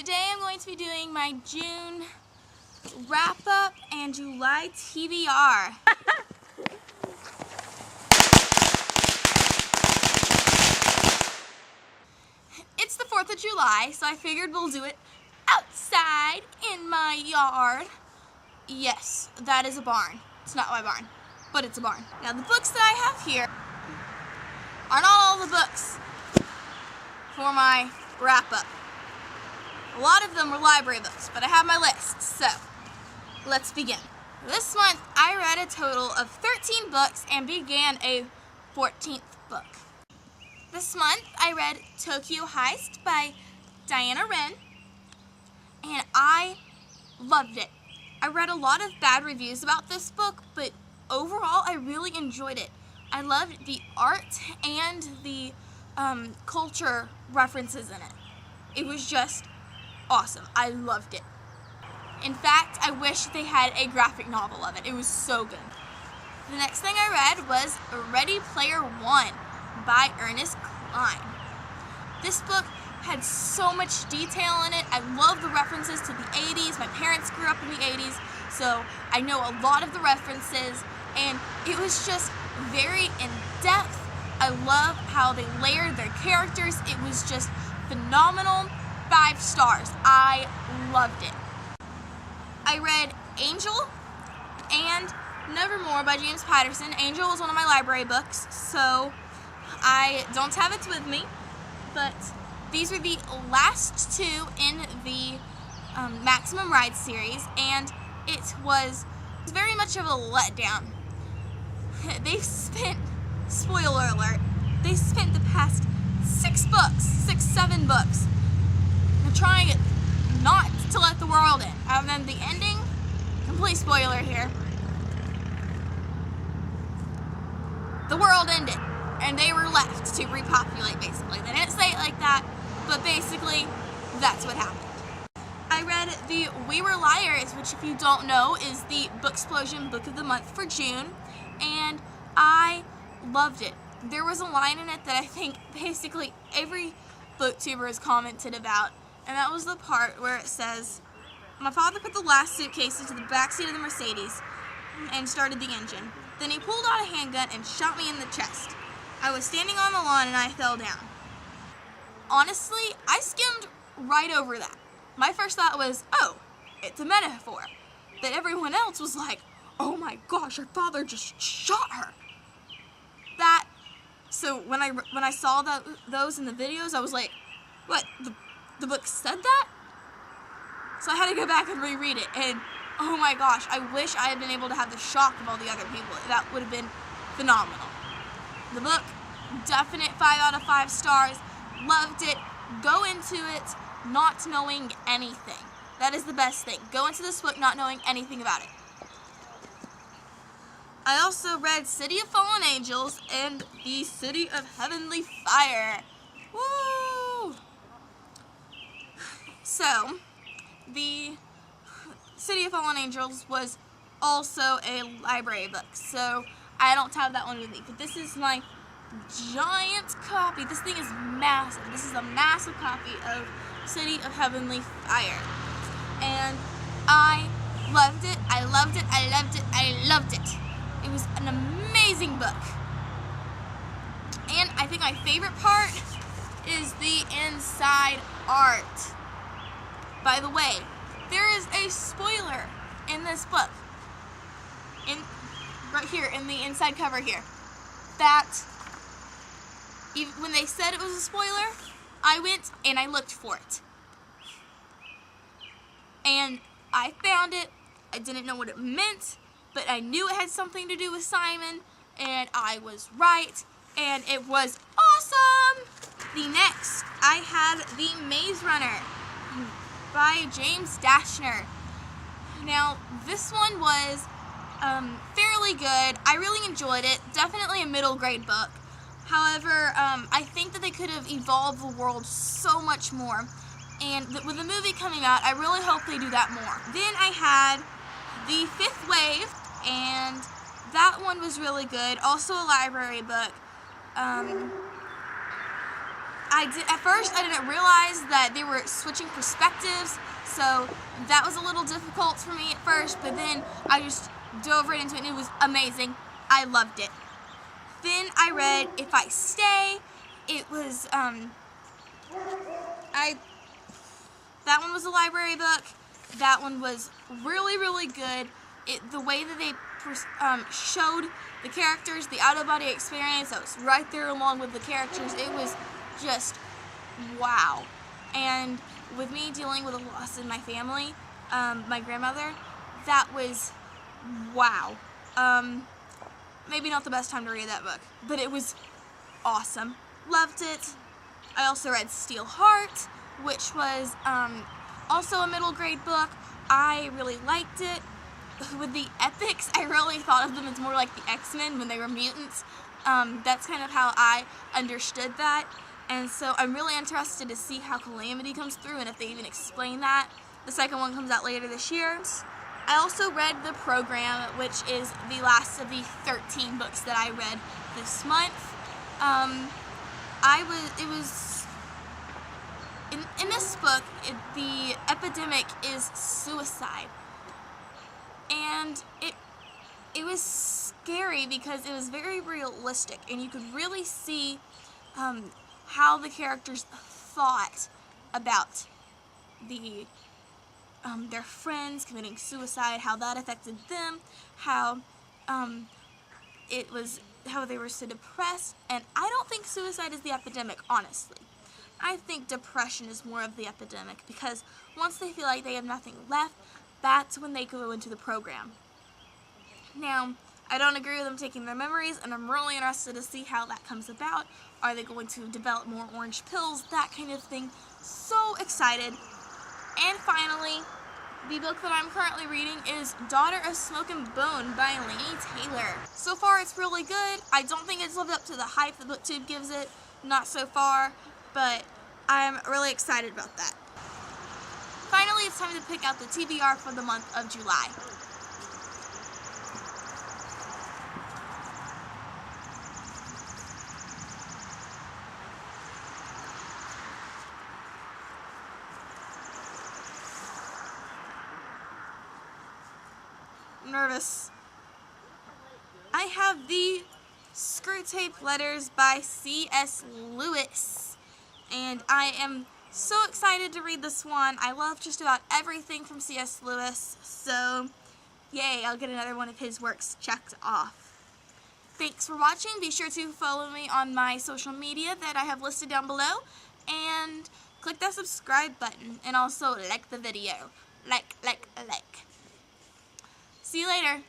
Today I'm going to be doing my June wrap-up and July TBR. It's the 4th of July, so I figured we'll do it outside in my yard. Yes, that is a barn. It's not my barn, but it's a barn. Now the books that I have here are not all the books for my wrap-up. A lot of them were library books, but I have my list, so let's begin. This month I read a total of 13 books and began a 14th book. This month I read Tokyo Heist by Diana Wren, and I loved it. I read a lot of bad reviews about this book, but overall I really enjoyed it. I loved the art and the culture references in it. It was just awesome. I loved it. In fact, I wish they had a graphic novel of it. It was so good. The next thing I read was Ready Player One by Ernest Cline. This book had so much detail in it. I love the references to the 80s. My parents grew up in the 80s, so I know a lot of the references, and it was just very in-depth. I love how they layered their characters. It was just phenomenal. 5 stars. I loved it. I read Angel and Nevermore by James Patterson. Angel was one of my library books, so I don't have it with me, but these were the last 2 in the Maximum Ride series, and it was very much of a letdown. They've spent, spoiler alert, they spent the past 7 books trying not to let the world in. And then the ending, complete spoiler here, the world ended and they were left to repopulate, basically. They didn't say it like that, but basically that's what happened. I read the We Were Liars, which, if you don't know, is the Booksplosion Book of the Month for June, and I loved it. There was a line in it that I think basically every booktuber has commented about, and that was the part where it says, "My father put the last suitcase into the backseat of the Mercedes and started the engine. Then he pulled out a handgun and shot me in the chest. I was standing on the lawn and I fell down." Honestly, I skimmed right over that. My first thought was, oh, it's a metaphor. But everyone else was like, oh my gosh, her father just shot her. So when I saw those in the videos, I was like, what, the book said that? So I had to go back and reread it, and oh my gosh, I wish I had been able to have the shock of all the other people. That would have been phenomenal. The book, definite 5 out of 5 stars. Loved it. Go into it not knowing anything. That is the best thing. Go into this book not knowing anything about it. I also read City of Fallen Angels and the City of Heavenly Fire. Woo! So, the City of Fallen Angels was also a library book, so I don't have that one with me. But this is my giant copy. This thing is massive. This is a massive copy of City of Heavenly Fire. And I loved it. I loved it. I loved it. I loved it. It was an amazing book. And I think my favorite part is the inside art. By the way, there is a spoiler in this book, right here in the inside cover here, that even when they said it was a spoiler, I went and I looked for it. And I found it. I didn't know what it meant, but I knew it had something to do with Simon, and I was right, and it was awesome! The next, I had The Maze Runner by James Dashner. Now, this one was fairly good. I really enjoyed it. Definitely a middle grade book. However, I think that they could have evolved the world so much more. And with the movie coming out, I really hope they do that more. Then I had The Fifth Wave, and that one was really good. Also a library book. I At first I didn't realize that they were switching perspectives, so that was a little difficult for me at first, but then I just dove right into it and it was amazing. I loved it. Then I read If I Stay. It was, that one was a library book. That one was really, really good. The way that they showed the characters, the out-of-body experience, that was right there along with the characters. It was just wow. And with me dealing with a loss in my family, my grandmother, that was wow. Maybe not the best time to read that book, but it was awesome. Loved it. I also read Steel Heart, which was also a middle grade book. I really liked it. With the epics, I really thought of them as more like the X-Men when they were mutants. That's kind of how I understood that. And so I'm really interested to see how Calamity comes through and if they even explain that. The second one comes out later this year. I also read The Program, which is the last of the 13 books that I read this month. In this book, the epidemic is suicide. And it was scary because it was very realistic, and you could really see how the characters thought about their friends committing suicide, how that affected them, how they were so depressed. And I don't think suicide is the epidemic, honestly. I think depression is more of the epidemic, because once they feel like they have nothing left, that's when they go into the program. Now, I don't agree with them taking their memories, and I'm really interested to see how that comes about. Are they going to develop more orange pills? That kind of thing. So excited. And finally, the book that I'm currently reading is Daughter of Smoke and Bone by Laini Taylor. So far, it's really good. I don't think it's lived up to the hype the BookTube gives it. Not so far, but I'm really excited about that. Finally, it's time to pick out the TBR for the month of July. I'm nervous. I have the Screwtape Letters by C.S. Lewis, and I am so excited to read this one. I love just about everything from C.S. Lewis, so yay, I'll get another one of his works checked off. Thanks for watching. Be sure to follow me on my social media that I have listed down below, and click that subscribe button, and also like the video. Like. See you later.